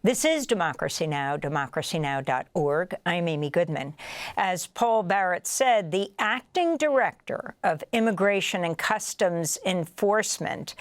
This is Democracy Now!, democracynow.org. I'm Amy Goodman. As Paul Barrett said, the acting director of Immigration and Customs Enforcement,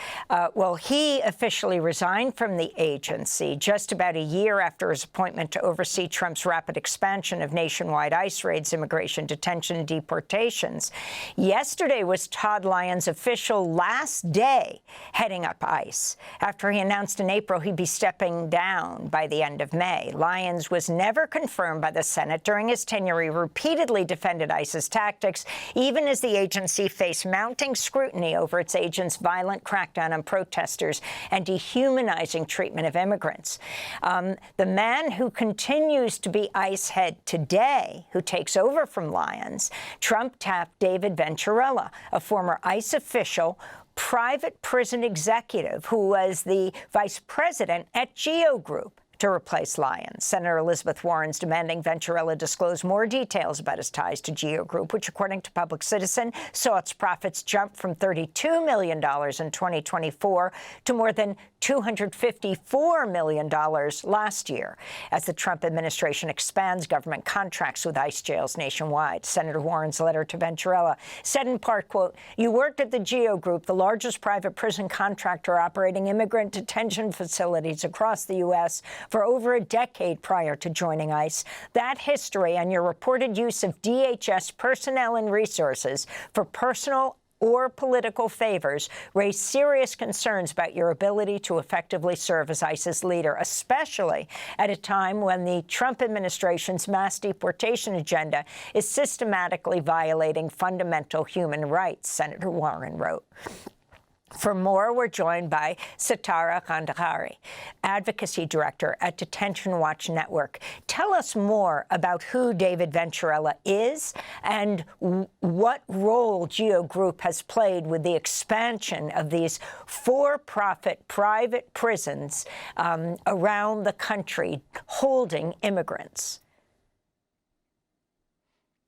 he officially resigned from the agency just about a year after his appointment to oversee Trump's rapid expansion of nationwide ICE raids, immigration detention, and deportations. Yesterday was Todd Lyons' official last day heading up ICE, after he announced in April he'd be stepping down by the end of May. Lyons was never confirmed by the Senate. During his tenure, he repeatedly defended ICE's tactics, even as the agency faced mounting scrutiny over its agents' violent crackdown on protesters and dehumanizing treatment of immigrants. The man who continues to be ICE head today, who takes over from Lyons, Trump tapped David Venturella, a former ICE official, private prison executive who was the vice president at GEO Group, to replace Lyons. Senator Elizabeth Warren's demanding Venturella disclose more details about his ties to GEO Group, which, according to Public Citizen, saw its profits jump from $32 million in 2024 to more than $254 million last year, as the Trump administration expands government contracts with ICE jails nationwide. Senator Warren's letter to Venturella said in part, quote, "You worked at the GEO Group, the largest private prison contractor operating immigrant detention facilities across the U.S., for over a decade prior to joining ICE. That history and your reported use of DHS personnel and resources for personal or political favors raise serious concerns about your ability to effectively serve as ICE's leader, especially at a time when the Trump administration's mass deportation agenda is systematically violating fundamental human rights," Senator Warren wrote. For more, we're joined by Setareh Ghandehari, advocacy director at Detention Watch Network. Tell us more about who David Venturella is and what role GEO Group has played with the expansion of these for-profit private prisons around the country holding immigrants.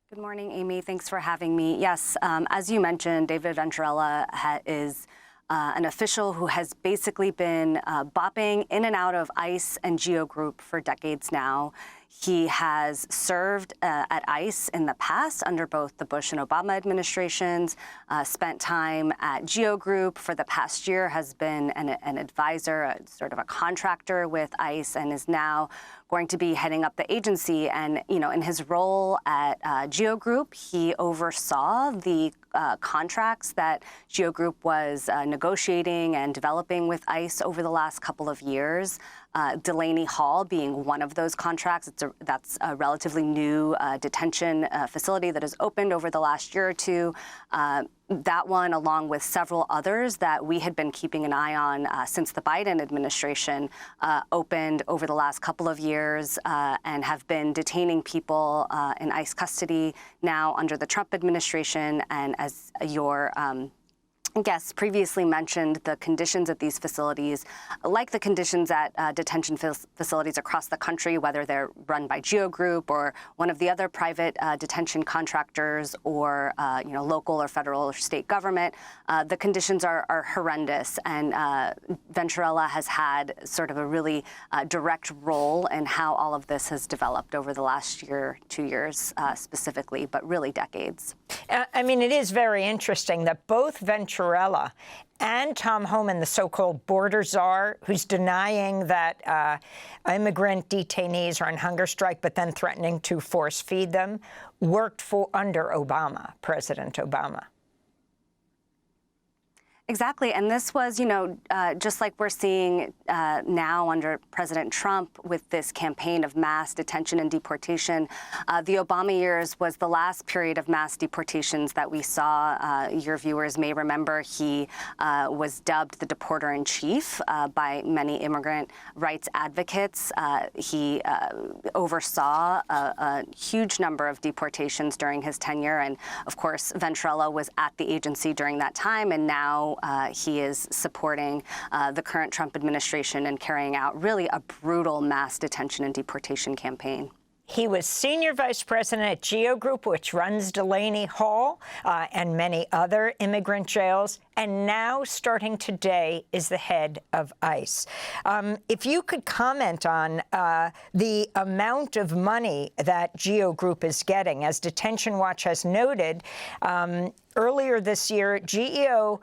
Good morning, Amy. Thanks for having me. Yes, as you mentioned, David Venturella is an official who has basically been bopping in and out of ICE and GEO Group for decades now. He has served at ICE in the past under both the Bush and Obama administrations, spent time at GEO Group for the past year, has been an advisor, sort of a contractor with ICE, and is now going to be heading up the agency. And, you know, in his role at GEO Group, he oversaw the contracts that GEO Group was negotiating and developing with ICE over the last couple of years. Delaney Hall being one of those contracts. That's a relatively new detention facility that has opened over the last year or two. That one, along with several others that we had been keeping an eye on since the Biden administration opened over the last couple of years and have been detaining people in ICE custody now under the Trump administration. And as your guests previously mentioned, the conditions at these facilities, like the conditions at detention facilities across the country, whether they're run by GEO Group or one of the other private detention contractors or local or federal or state government, the conditions are horrendous. And Venturella has had sort of a really direct role in how all of this has developed over the last year, 2 years specifically, but really decades. I mean, it is very interesting that both Venturella and Tom Homan, the so-called border czar, who's denying that immigrant detainees are on hunger strike, but then threatening to force feed them, worked for under Obama, President Obama. Exactly. And this was, just like we're seeing now under President Trump with this campaign of mass detention and deportation. The Obama years was the last period of mass deportations that we saw. Your viewers may remember he was dubbed the deporter-in-chief by many immigrant rights advocates. He oversaw a huge number of deportations during his tenure. And of course, Venturella was at the agency during that time. And now he is supporting the current Trump administration and carrying out really a brutal mass detention and deportation campaign. He was senior vice president at GEO Group, which runs Delaney Hall and many other immigrant jails. and now, starting today, is the head of ICE. If you could comment on the amount of money that GEO Group is getting. As Detention Watch has noted, earlier this year, GEO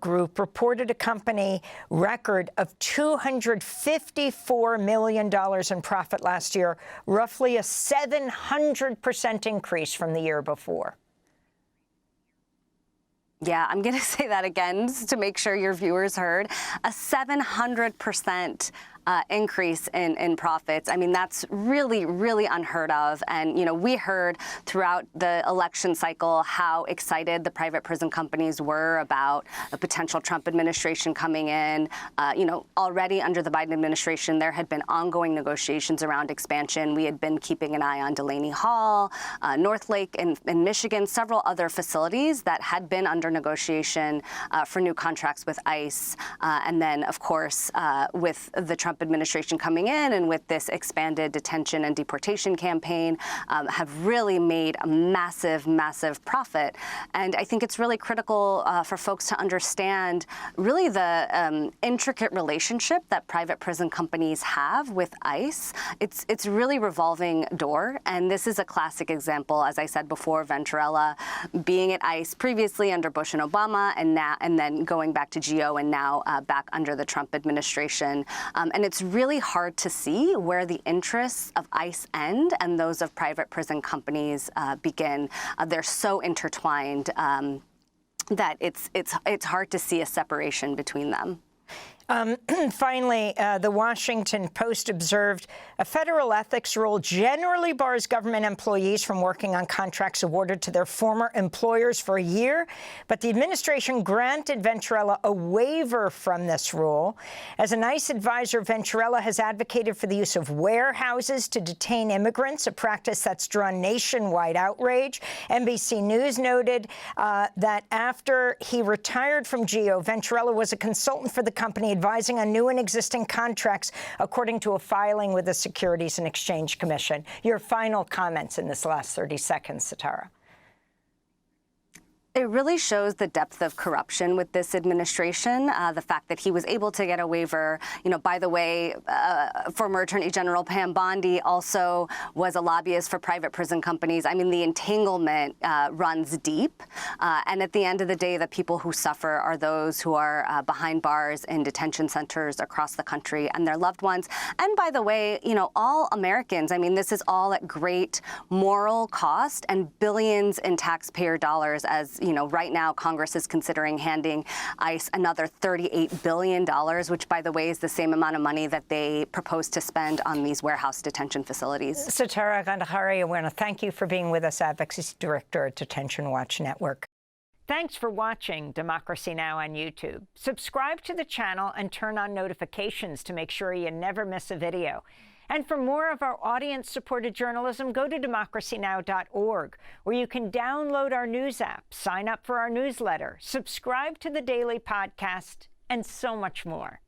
Group reported a company record of $254 million in profit last year, roughly a 700% increase from the year before. Yeah, I'm going to say that again to make sure your viewers heard. A 700% increase in profits. I mean, that's really, really unheard of. And, you know, we heard throughout the election cycle how excited the private prison companies were about a potential Trump administration coming in. You know, already under the Biden administration, there had been ongoing negotiations around expansion. We had been keeping an eye on Delaney Hall, North Lake in Michigan, several other facilities that had been under negotiation for new contracts with ICE. And then, of course, with the Trump administration coming in and with this expanded detention and deportation campaign, have really made a massive, massive profit. And I think it's really critical for folks to understand really the intricate relationship that private prison companies have with ICE. It's really revolving door. And this is a classic example, as I said before, Venturella being at ICE previously under Bush and Obama, and then going back to GEO and now back under the Trump administration. And it's really hard to see where the interests of ICE end and those of private prison companies begin. They're so intertwined that it's hard to see a separation between them. Finally, the Washington Post observed a federal ethics rule generally bars government employees from working on contracts awarded to their former employers for a year, but the administration granted Venturella a waiver from this rule. As an ICE advisor, Venturella has advocated for the use of warehouses to detain immigrants, a practice that's drawn nationwide outrage. NBC News noted that after he retired from GEO, Venturella was a consultant for the company advising on new and existing contracts, according to a filing with the Securities and Exchange Commission. Your final comments in this last 30 seconds, Setareh. It really shows the depth of corruption with this administration, the fact that he was able to get a waiver. You know, by the way, former Attorney General Pam Bondi also was a lobbyist for private prison companies. I mean, the entanglement runs deep. And at the end of the day, the people who suffer are those who are behind bars in detention centers across the country and their loved ones. And by the way, you know, all Americans, I mean, this is all at great moral cost and billions in taxpayer dollars, as you know, right now, Congress is considering handing ICE another $38 billion, which, by the way, is the same amount of money that they propose to spend on these warehouse detention facilities. Setareh Ghandehari, I want to thank you for being with us, Advocacy Director at Detention Watch Network. Thanks for watching Democracy Now! On YouTube. Subscribe to the channel and turn on notifications to make sure you never miss a video. And for more of our audience-supported journalism, go to democracynow.org, where you can download our news app, sign up for our newsletter, subscribe to the daily podcast, and so much more.